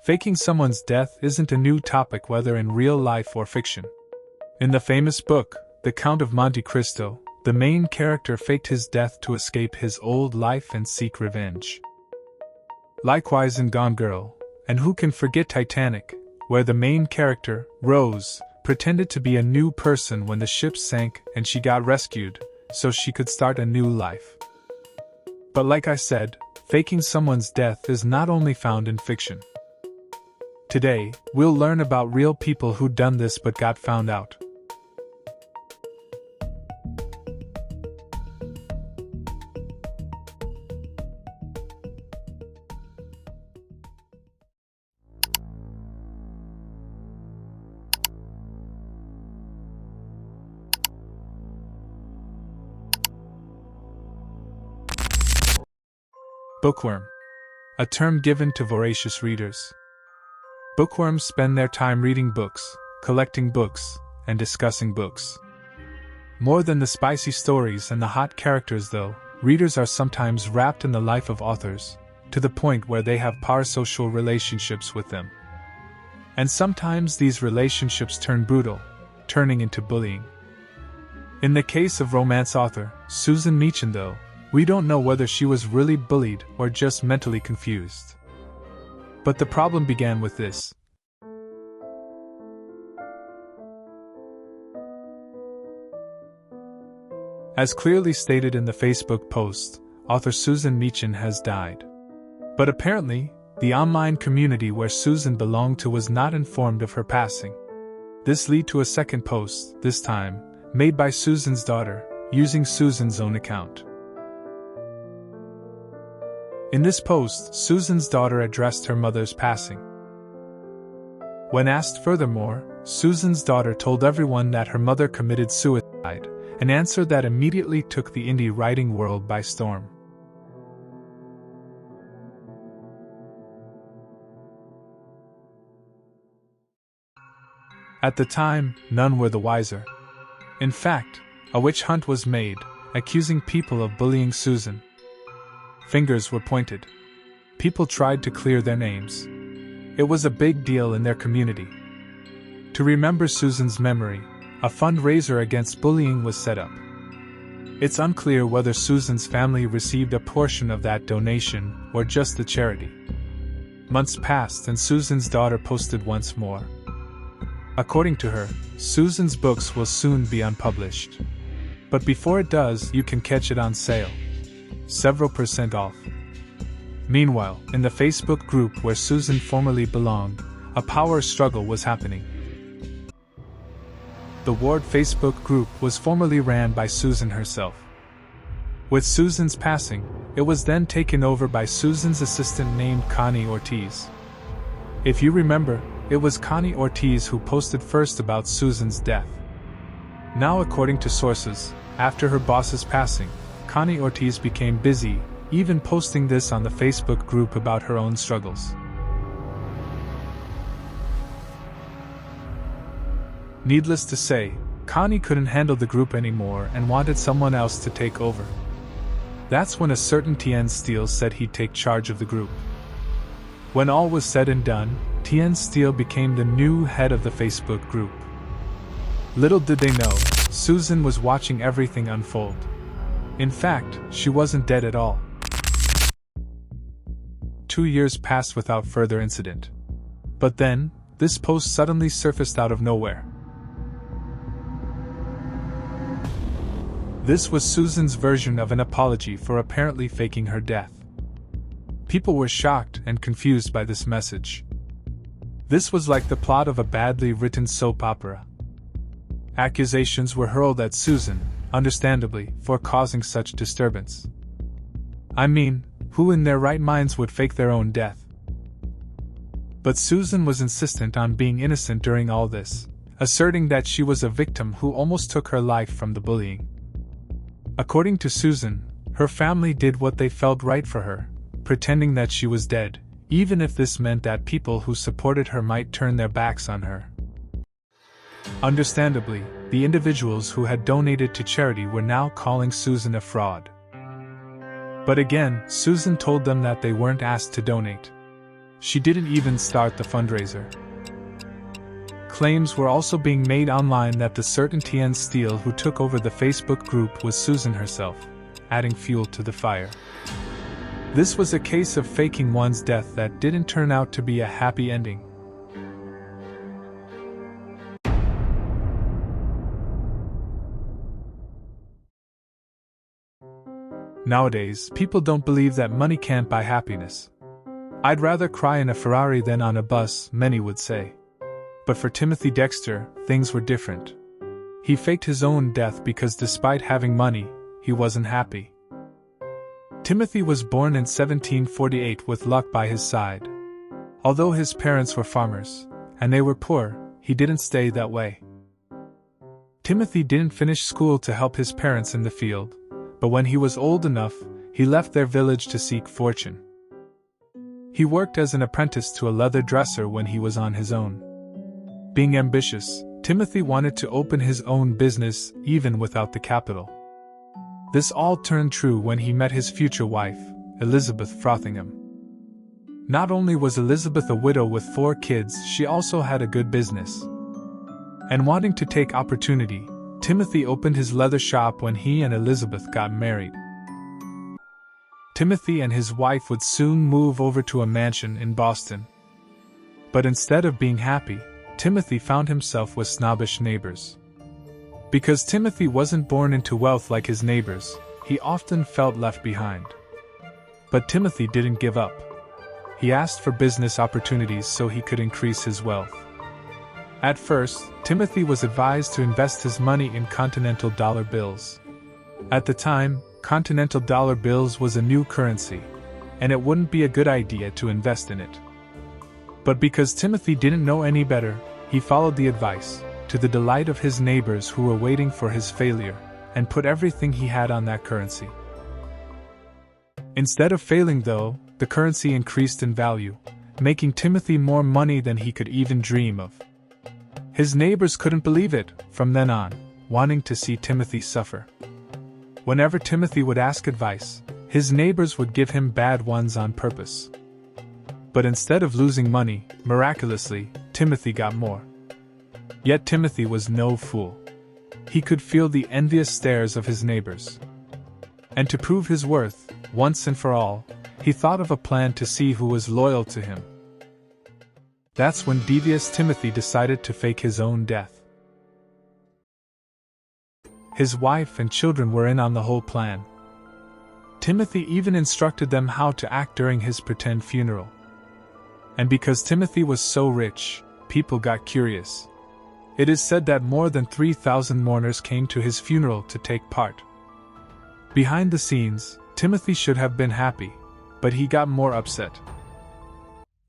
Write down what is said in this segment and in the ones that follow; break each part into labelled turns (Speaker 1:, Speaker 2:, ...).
Speaker 1: Faking someone's death isn't a new topic whether in real life or fiction. In the famous book, The Count of Monte Cristo, the main character faked his death to escape his old life and seek revenge. Likewise in Gone Girl, and who can forget Titanic, where the main character, Rose, pretended to be a new person when the ship sank and she got rescued, so she could start a new life. But like I said, faking someone's death is not only found in fiction. Today, we'll learn about real people who done this but got found out. Bookworm. A term given to voracious readers. Bookworms spend their time reading books, collecting books, and discussing books. More than the spicy stories and the hot characters though, readers are sometimes wrapped in the life of authors, to the point where they have parasocial relationships with them. And sometimes these relationships turn brutal, turning into bullying. In the case of romance author Susan Meacham though, we don't know whether she was really bullied or just mentally confused. But the problem began with this. As clearly stated in the Facebook post, author Susan Meacham has died. But apparently, the online community where Susan belonged to was not informed of her passing. This led to a second post, this time, made by Susan's daughter, using Susan's own account. In this post, Susan's daughter addressed her mother's passing. When asked furthermore, Susan's daughter told everyone that her mother committed suicide, an answer that immediately took the indie writing world by storm. At the time, none were the wiser. In fact, a witch hunt was made, accusing people of bullying Susan. Fingers were pointed. People tried to clear their names. It was a big deal in their community. To remember Susan's memory, a fundraiser against bullying was set up. It's unclear whether Susan's family received a portion of that donation or just the charity. Months passed and Susan's daughter posted once more. According to her, Susan's books will soon be unpublished. But before it does, you can catch it on sale. Several % off. Meanwhile, in the Facebook group where Susan formerly belonged, a power struggle was happening. The Ward Facebook group was formerly ran by Susan herself. With Susan's passing, it was then taken over by Susan's assistant named Connie Ortiz. If you remember, it was Connie Ortiz who posted first about Susan's death. Now, according to sources, after her boss's passing, Connie Ortiz became busy, even posting this on the Facebook group about her own struggles. Needless to say, Connie couldn't handle the group anymore and wanted someone else to take over. That's when a certain Tien Steele said he'd take charge of the group. When all was said and done, Tien Steele became the new head of the Facebook group. Little did they know, Susan was watching everything unfold. In fact, she wasn't dead at all. 2 years passed without further incident. But then, this post suddenly surfaced out of nowhere. This was Susan's version of an apology for apparently faking her death. People were shocked and confused by this message. This was like the plot of a badly written soap opera. Accusations were hurled at Susan, understandably, for causing such disturbance. I mean, who in their right minds would fake their own death? But Susan was insistent on being innocent during all this, asserting that she was a victim who almost took her life from the bullying. According to Susan, her family did what they felt right for her, pretending that she was dead, even if this meant that people who supported her might turn their backs on her. Understandably, the individuals who had donated to charity were now calling Susan a fraud. But again, Susan told them that they weren't asked to donate. She didn't even start the fundraiser. Claims were also being made online that the certain Tien Steele who took over the Facebook group was Susan herself, adding fuel to the fire. This was a case of faking one's death that didn't turn out to be a happy ending. Nowadays, people don't believe that money can't buy happiness. I'd rather cry in a Ferrari than on a bus, many would say. But for Timothy Dexter, things were different. He faked his own death because despite having money, he wasn't happy. Timothy was born in 1748 with luck by his side. Although his parents were farmers, and they were poor, he didn't stay that way. Timothy didn't finish school to help his parents in the field, but when he was old enough, he left their village to seek fortune. He worked as an apprentice to a leather dresser when he was on his own. Being ambitious, Timothy wanted to open his own business even without the capital. This all turned true when he met his future wife, Elizabeth Frothingham. Not only was Elizabeth a widow with 4 kids, she also had a good business. And wanting to take opportunity, Timothy opened his leather shop when he and Elizabeth got married. Timothy and his wife would soon move over to a mansion in Boston. But instead of being happy, Timothy found himself with snobbish neighbors. Because Timothy wasn't born into wealth like his neighbors, he often felt left behind. But Timothy didn't give up. He asked for business opportunities so he could increase his wealth. At first, Timothy was advised to invest his money in Continental dollar bills. At the time, Continental dollar bills was a new currency, and it wouldn't be a good idea to invest in it. But because Timothy didn't know any better, he followed the advice, to the delight of his neighbors who were waiting for his failure, and put everything he had on that currency. Instead of failing though, the currency increased in value, making Timothy more money than he could even dream of. His neighbors couldn't believe it, from then on, wanting to see Timothy suffer. Whenever Timothy would ask advice, his neighbors would give him bad ones on purpose. But instead of losing money, miraculously, Timothy got more. Yet Timothy was no fool. He could feel the envious stares of his neighbors. And to prove his worth, once and for all, he thought of a plan to see who was loyal to him. That's when devious Timothy decided to fake his own death. His wife and children were in on the whole plan. Timothy even instructed them how to act during his pretend funeral. And because Timothy was so rich, people got curious. It is said that more than 3,000 mourners came to his funeral to take part. Behind the scenes, Timothy should have been happy, but he got more upset.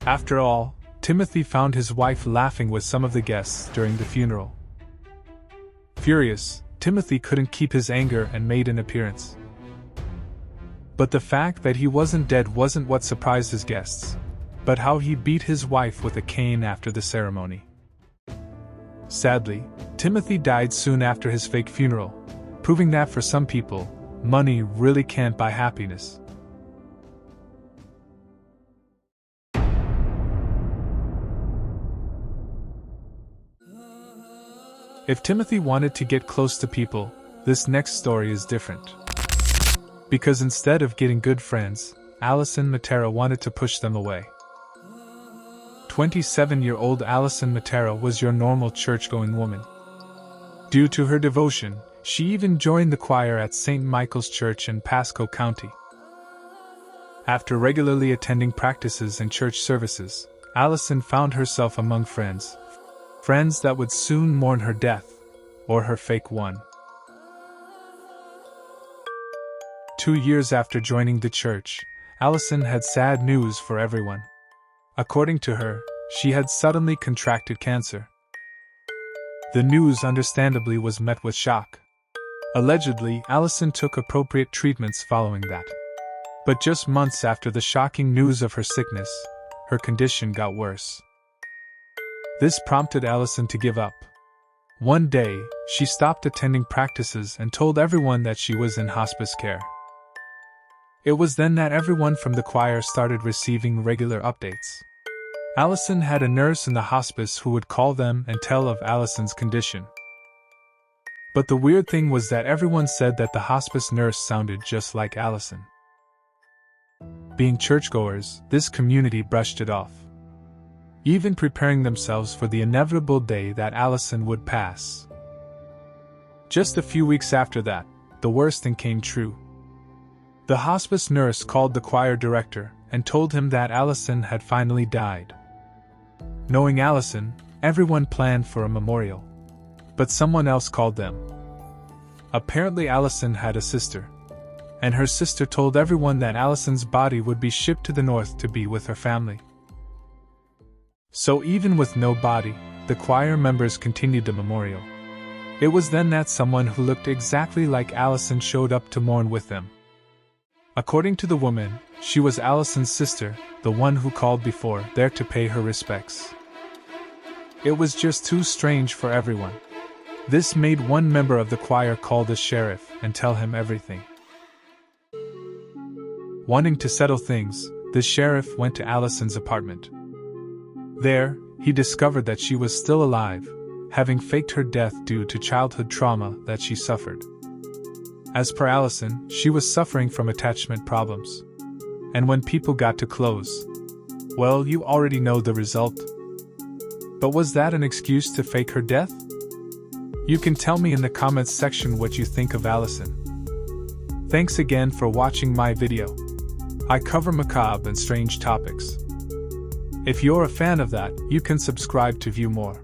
Speaker 1: After all, Timothy found his wife laughing with some of the guests during the funeral. Furious, Timothy couldn't keep his anger and made an appearance. But the fact that he wasn't dead wasn't what surprised his guests, but how he beat his wife with a cane after the ceremony. Sadly, Timothy died soon after his fake funeral, proving that for some people, money really can't buy happiness. If Timothy wanted to get close to people, this next story is different. Because instead of getting good friends, Alison Matera wanted to push them away. 27-year-old Alison Matera was your normal church-going woman. Due to her devotion, she even joined the choir at St. Michael's Church in Pasco County. After regularly attending practices and church services, Alison found herself among friends that would soon mourn her death, or her fake one. 2 years after joining the church, Alison had sad news for everyone. According to her, she had suddenly contracted cancer. The news understandably was met with shock. Allegedly, Alison took appropriate treatments following that. But just months after the shocking news of her sickness, her condition got worse. This prompted Alison to give up. One day, she stopped attending practices and told everyone that she was in hospice care. It was then that everyone from the choir started receiving regular updates. Allison had a nurse in the hospice who would call them and tell of Allison's condition. But the weird thing was that everyone said that the hospice nurse sounded just like Allison. Being churchgoers, this community brushed it off, even preparing themselves for the inevitable day that Allison would pass. Just a few weeks after that, the worst thing came true. The hospice nurse called the choir director and told him that Allison had finally died. Knowing Allison, everyone planned for a memorial. But someone else called them. Apparently Allison had a sister, and her sister told everyone that Allison's body would be shipped to the north to be with her family. So even with no body, the choir members continued the memorial. It was then that someone who looked exactly like Allison showed up to mourn with them. According to the woman, she was Allison's sister, the one who called before, there to pay her respects. It was just too strange for everyone. This made one member of the choir call the sheriff and tell him everything. Wanting to settle things, the sheriff went to Allison's apartment. There, he discovered that she was still alive, having faked her death due to childhood trauma that she suffered. As per Allison, she was suffering from attachment problems. And when people got too close, well, you already know the result. But was that an excuse to fake her death? You can tell me in the comments section what you think of Allison. Thanks again for watching my video. I cover macabre and strange topics. If you're a fan of that, you can subscribe to view more.